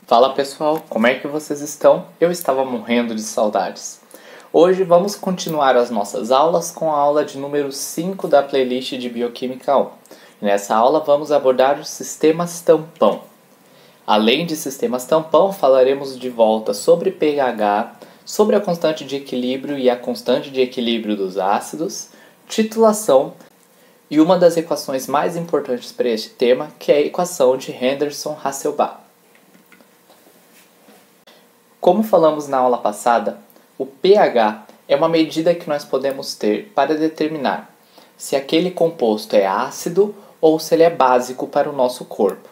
Fala pessoal, como é que vocês estão? Eu estava morrendo de saudades. Hoje vamos continuar as nossas aulas com a aula de número 5 da playlist de Bioquímica 1. Nessa aula vamos abordar os sistemas tampão. Além de sistemas tampão, falaremos de volta sobre pH, sobre a constante de equilíbrio e a constante de equilíbrio dos ácidos, titulação e uma das equações mais importantes para este tema, que é a equação de Henderson-Hasselbalch. Como falamos na aula passada, o pH é uma medida que nós podemos ter para determinar se aquele composto é ácido ou se ele é básico para o nosso corpo.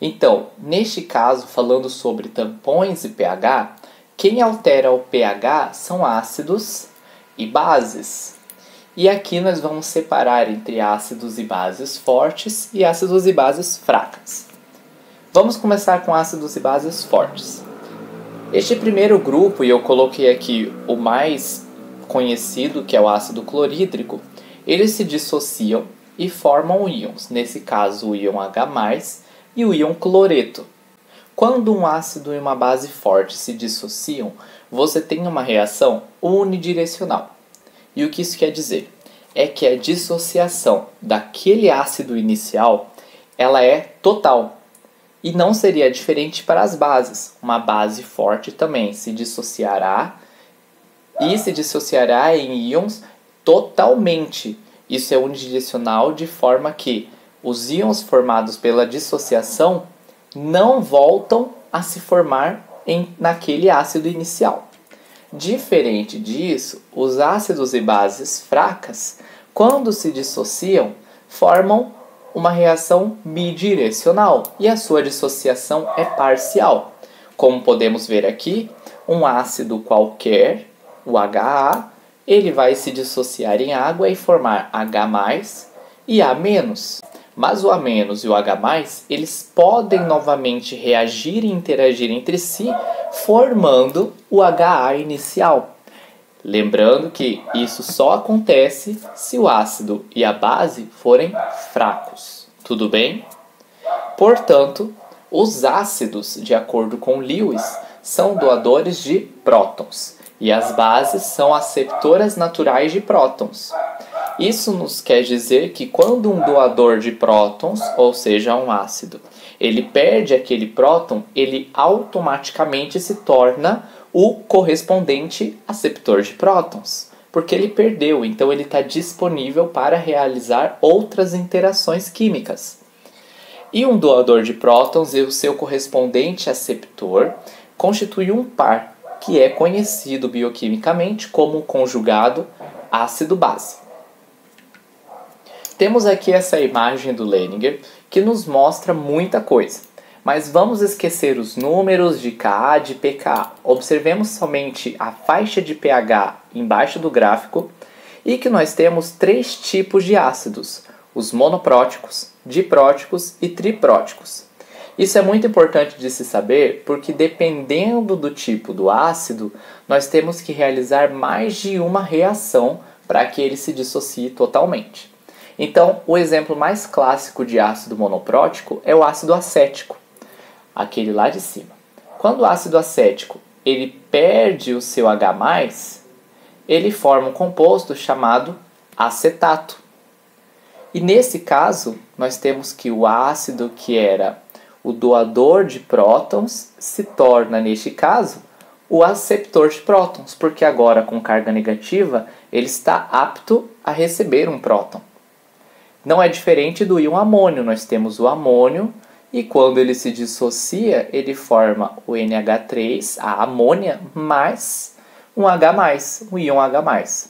Então, neste caso, falando sobre tampões e pH, quem altera o pH são ácidos e bases. E aqui nós vamos separar entre ácidos e bases fortes e ácidos e bases fracas. Vamos começar com ácidos e bases fortes. Este primeiro grupo, e eu coloquei aqui o mais conhecido, que é o ácido clorídrico, eles se dissociam e formam íons, nesse caso o íon H+, e o íon cloreto. Quando um ácido e uma base forte se dissociam, você tem uma reação unidirecional. E o que isso quer dizer? É que a dissociação daquele ácido inicial, ela é total. E não seria diferente para as bases. Uma base forte também se dissociará em íons totalmente. Isso é unidirecional de forma que os íons formados pela dissociação não voltam a se formar naquele ácido inicial. Diferente disso, os ácidos e bases fracas, quando se dissociam, formam uma reação bidirecional e a sua dissociação é parcial. Como podemos ver aqui, um ácido qualquer, o HA, ele vai se dissociar em água e formar H+ e A-. Mas o A- e o H+, eles podem novamente reagir e interagir entre si, formando o HA inicial. Lembrando que isso só acontece se o ácido e a base forem fracos. Tudo bem? Portanto, os ácidos, de acordo com Lewis, são doadores de prótons e as bases são aceptoras naturais de prótons. Isso nos quer dizer que quando um doador de prótons, ou seja, um ácido, ele perde aquele próton, ele automaticamente se torna o correspondente aceptor de prótons, porque ele perdeu, então ele está disponível para realizar outras interações químicas. E um doador de prótons e o seu correspondente aceptor constituem um par, que é conhecido bioquimicamente como conjugado ácido-base. Temos aqui essa imagem do Leininger que nos mostra muita coisa, mas vamos esquecer os números de Ka, de pKa. Observemos somente a faixa de pH embaixo do gráfico e que nós temos 3 tipos de ácidos, os monopróticos, dipróticos e tripróticos. Isso é muito importante de se saber porque dependendo do tipo do ácido, nós temos que realizar mais de uma reação para que ele se dissocie totalmente. Então, o exemplo mais clássico de ácido monoprótico é o ácido acético, aquele lá de cima. Quando o ácido acético ele perde o seu H+, ele forma um composto chamado acetato. E nesse caso, nós temos que o ácido que era o doador de prótons se torna, neste caso, o aceptor de prótons, porque agora com carga negativa ele está apto a receber um próton. Não é diferente do íon amônio, nós temos o amônio e quando ele se dissocia, ele forma o NH3, a amônia, mais um H+, o íon H+.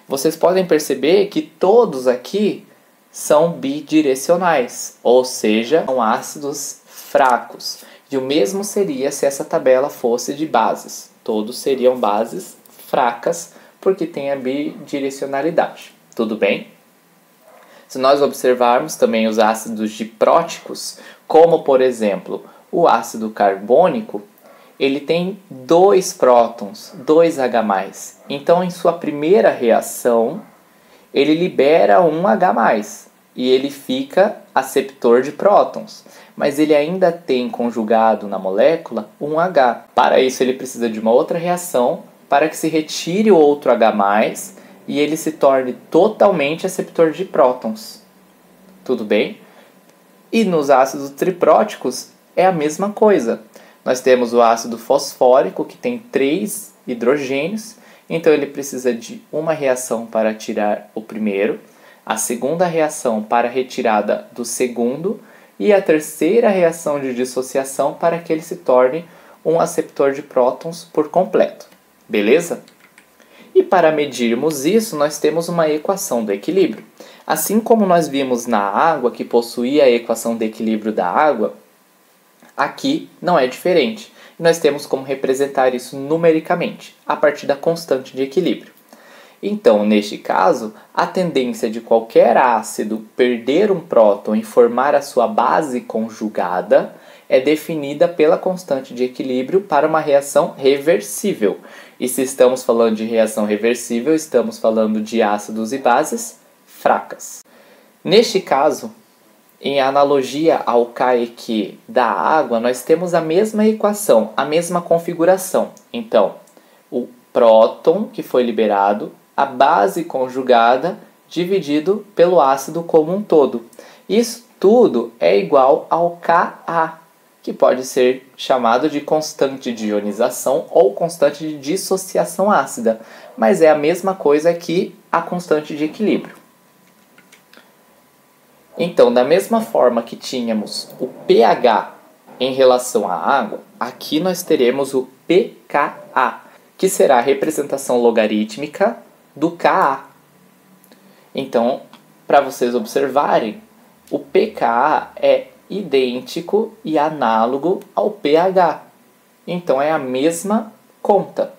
Vocês podem perceber que todos aqui são bidirecionais, ou seja, são ácidos fracos. E o mesmo seria se essa tabela fosse de bases. Todos seriam bases fracas porque tem a bidirecionalidade. Tudo bem? Se nós observarmos também os ácidos dipróticos, como por exemplo o ácido carbônico, ele tem 2 prótons, 2 H+. Então em sua primeira reação, ele libera um H+. e ele fica aceptor de prótons, mas ele ainda tem conjugado na molécula um H. Para isso ele precisa de uma outra reação para que se retire o outro H+, e ele se torne totalmente aceptor de prótons. Tudo bem? E nos ácidos tripróticos é a mesma coisa. Nós temos o ácido fosfórico, que tem 3 hidrogênios, então ele precisa de uma reação para tirar o primeiro, a segunda reação para a retirada do segundo e a terceira reação de dissociação para que ele se torne um aceptor de prótons por completo. Beleza? E para medirmos isso, nós temos uma equação do equilíbrio. Assim como nós vimos na água, que possuía a equação de equilíbrio da água, aqui não é diferente. Nós temos como representar isso numericamente, a partir da constante de equilíbrio. Então, neste caso, a tendência de qualquer ácido perder um próton e formar a sua base conjugada é definida pela constante de equilíbrio para uma reação reversível. E se estamos falando de reação reversível, estamos falando de ácidos e bases fracas. Neste caso, em analogia ao KEQ da água, nós temos a mesma equação, a mesma configuração. Então, o próton que foi liberado, a base conjugada dividido pelo ácido como um todo. Isso tudo é igual ao Ka, que pode ser chamado de constante de ionização ou constante de dissociação ácida, mas é a mesma coisa que a constante de equilíbrio. Então, da mesma forma que tínhamos o pH em relação à água, aqui nós teremos o pKa, que será a representação logarítmica do Ka. Então, para vocês observarem, o pKa é idêntico e análogo ao pH. Então, é a mesma conta.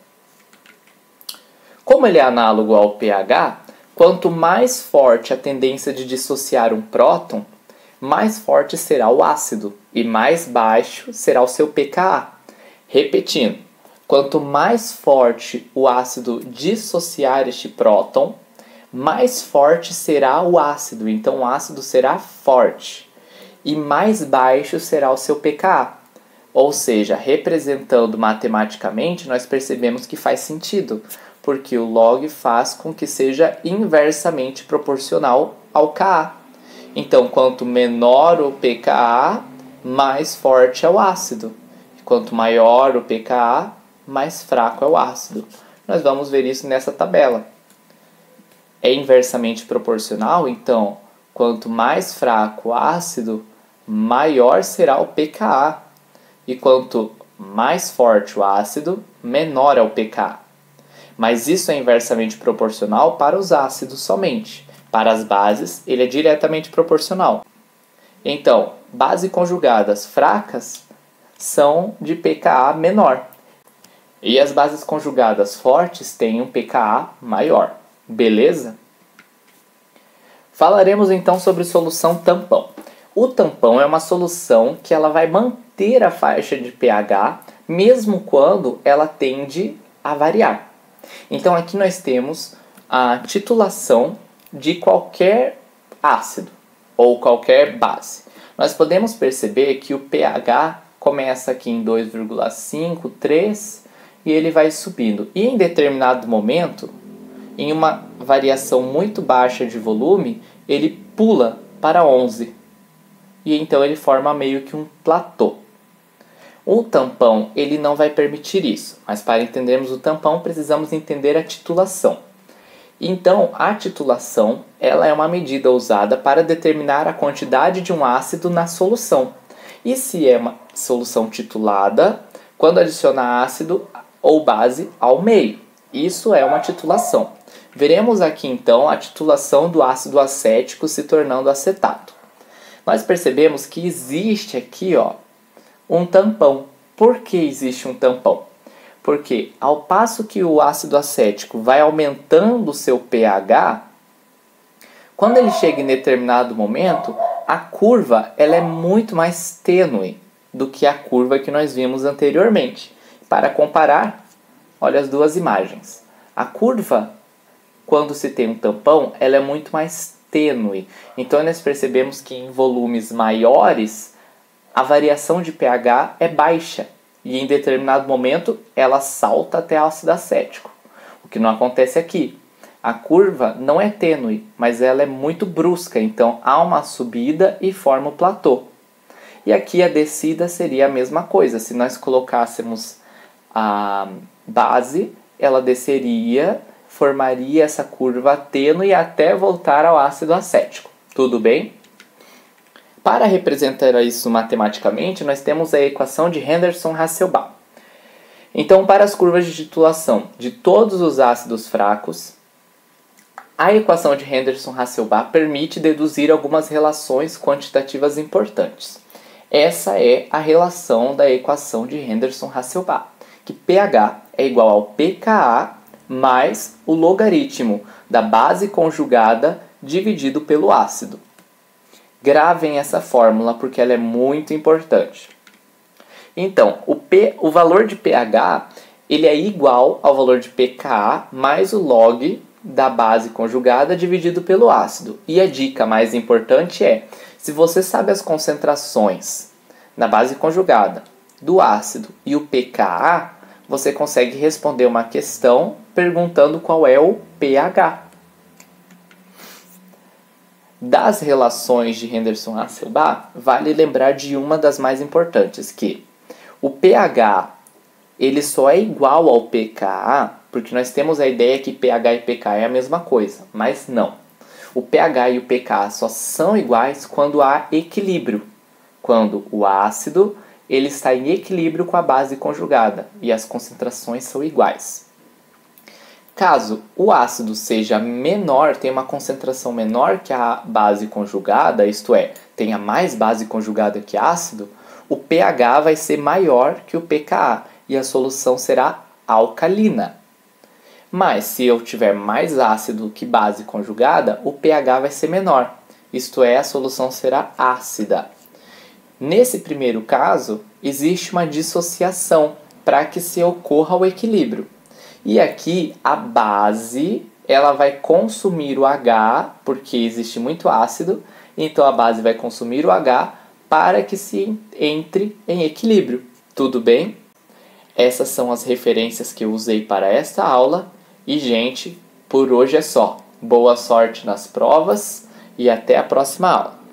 Como ele é análogo ao pH, quanto mais forte a tendência de dissociar um próton, mais forte será o ácido e mais baixo será o seu pKa. Repetindo, quanto mais forte o ácido dissociar este próton, mais forte será o ácido. Então, o ácido será forte e mais baixo será o seu pKa. Ou seja, representando matematicamente, nós percebemos que faz sentido, porque o log faz com que seja inversamente proporcional ao Ka. Então, quanto menor o pKa, mais forte é o ácido. Quanto maior o pKa, mais fraco é o ácido. Nós vamos ver isso nessa tabela. É inversamente proporcional, então, quanto mais fraco o ácido, maior será o pKa. E quanto mais forte o ácido, menor é o pKa. Mas isso é inversamente proporcional para os ácidos somente. Para as bases, ele é diretamente proporcional. Então, bases conjugadas fracas são de pKa menor. E as bases conjugadas fortes têm um pKa maior. Beleza? Falaremos então sobre solução tampão. O tampão é uma solução que ela vai manter a faixa de pH mesmo quando ela tende a variar. Então aqui nós temos a titulação de qualquer ácido ou qualquer base. Nós podemos perceber que o pH começa aqui em 2,5, 3 e ele vai subindo. E em determinado momento, em uma variação muito baixa de volume, ele pula para 11. E então ele forma meio que um platô. O tampão ele não vai permitir isso, mas para entendermos o tampão precisamos entender a titulação. Então a titulação ela é uma medida usada para determinar a quantidade de um ácido na solução. E se é uma solução titulada, quando adiciona ácido ou base ao meio. Isso é uma titulação. Veremos aqui então a titulação do ácido acético se tornando acetato. Nós percebemos que existe aqui um tampão. Por que existe um tampão? Porque ao passo que o ácido acético vai aumentando o seu pH, quando ele chega em determinado momento, a curva ela é muito mais tênue do que a curva que nós vimos anteriormente. Para comparar, olha as duas imagens. A curva, quando se tem um tampão, ela é muito mais tênue. Então nós percebemos que em volumes maiores a variação de pH é baixa e em determinado momento ela salta até ácido acético. O que não acontece aqui. A curva não é tênue, mas ela é muito brusca, então há uma subida e forma o platô. E aqui a descida seria a mesma coisa. Se nós colocássemos a base, ela desceria, formaria essa curva tênue até voltar ao ácido acético. Tudo bem? Para representar isso matematicamente, nós temos a equação de Henderson-Hasselbalch. Então, para as curvas de titulação de todos os ácidos fracos, a equação de Henderson-Hasselbalch permite deduzir algumas relações quantitativas importantes. Essa é a relação da equação de Henderson-Hasselbalch, que pH é igual ao pKa mais o logaritmo da base conjugada dividido pelo ácido. Gravem essa fórmula porque ela é muito importante. Então, o valor de pH ele é igual ao valor de pKa mais o log da base conjugada dividido pelo ácido. E a dica mais importante é, se você sabe as concentrações na base conjugada do ácido e o pKa, você consegue responder uma questão perguntando qual é o pH. Das relações de Henderson-Hasselbalch, vale lembrar de uma das mais importantes, que o pH ele só é igual ao pKa, porque nós temos a ideia que pH e pKa é a mesma coisa, mas não. O pH e o pKa só são iguais quando há equilíbrio, quando o ácido ele está em equilíbrio com a base conjugada e as concentrações são iguais. Caso o ácido seja menor, tenha uma concentração menor que a base conjugada, isto é, tenha mais base conjugada que ácido, o pH vai ser maior que o pKa e a solução será alcalina. Mas se eu tiver mais ácido que base conjugada, o pH vai ser menor, isto é, a solução será ácida. Nesse primeiro caso, existe uma dissociação para que se ocorra o equilíbrio. E aqui a base ela vai consumir o H, porque existe muito ácido, então a base vai consumir o H para que se entre em equilíbrio. Tudo bem? Essas são as referências que eu usei para esta aula. E, gente, por hoje é só. Boa sorte nas provas e até a próxima aula.